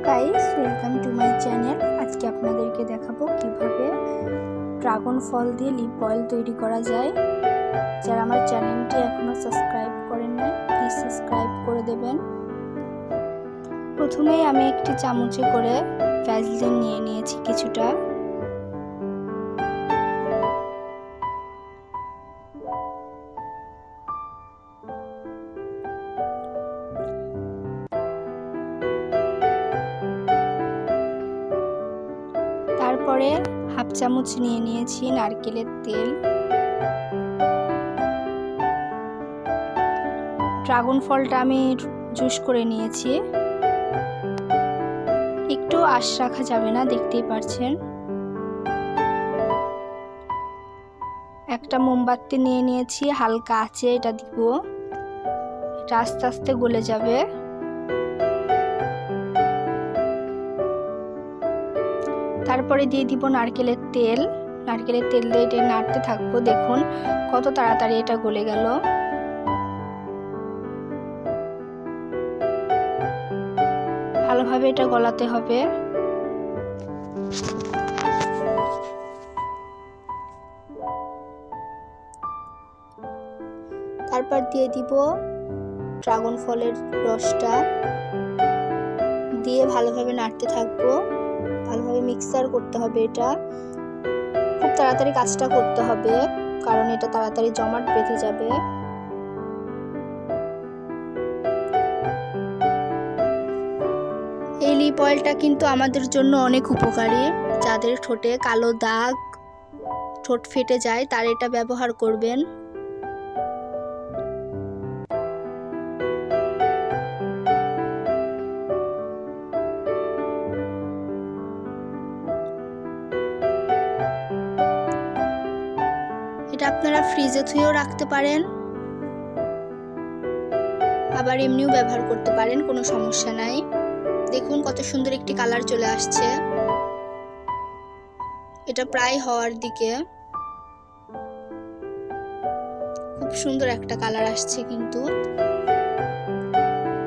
Guys, welcome to my channel. আজকে আপনাদেরকে দেখাবো কিভাবে ড্রাগন ফল দিয়ে লিপ অয়েল তৈরি করা যায়। যারা আমার চ্যানেলটি এখনো সাবস্ক্রাইব করেন নাই, প্লিজ সাবস্ক্রাইব করে দেবেন। প্রথমেই আমি একটি চামচে করে ভ্যাসলিন নিয়ে নিয়েছি কিছুটা। তারপরে হাফ চামচ নিয়ে নিয়েছি নারকেলের তেল। ড্রাগন ফলটা আমি জুস করে নিয়েছি। একটু আঁশ রাখা যাবে না, দেখতেই পারছেন। একটা মোমবাতি নিয়ে নিয়েছি, হালকা আঁচে এটা দিব। এটা আস্তে আস্তে গলে যাবে। তারপরে দিয়ে দিব নারকেলের তেল। নারকেলের তেল দিয়ে এটা নাড়তে থাকবো। দেখুন কত তাড়াতাড়ি এটা গলে গেল। ভালোভাবে এটা গলাতে হবে। তারপর দিয়ে দিব ড্রাগন ফলের রসটা, দিয়ে ভালোভাবে নাড়তে থাকবো। ভালোভাবে মিক্সার করতে হবে। এটা খুব তাড়াতাড়ি কাজটা করতে হবে, কারণ এটা তাড়াতাড়ি জমাট বেঁধে যাবে। এই লিপ অয়েলটা কিন্তু আমাদের জন্য অনেক উপকারী। যাদের ঠোঁটে কালো দাগ, ঠোঁট ফেটে যায়, তারা এটা ব্যবহার করবেন। এটা আপনারা ফ্রিজে থুয়েও রাখতে পারেন, আবার এমনিও ব্যবহার করতে পারেন, কোনো সমস্যা নাই। দেখুন কত সুন্দর একটি কালার চলে আসছে। এটা প্রায় হওয়ার দিকে। খুব সুন্দর একটা কালার আসছে। কিন্তু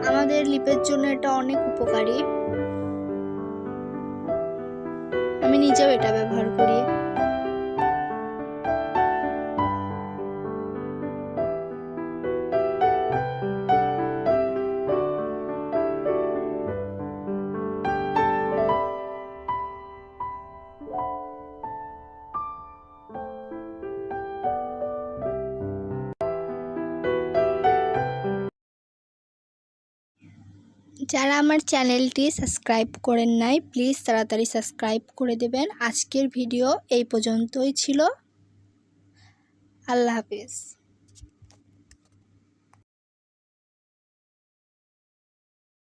আমাদের লিপের জন্য এটা অনেক উপকারী। আমি নিজেও এটা ব্যবহার করি। যারা আমার চ্যানেলটি সাবস্ক্রাইব করেন নাই, প্লিজ তাড়াতাড়ি সাবস্ক্রাইব করে দেবেন। আজকের ভিডিও এই পর্যন্তই ছিল। আল্লাহ হাফেজ।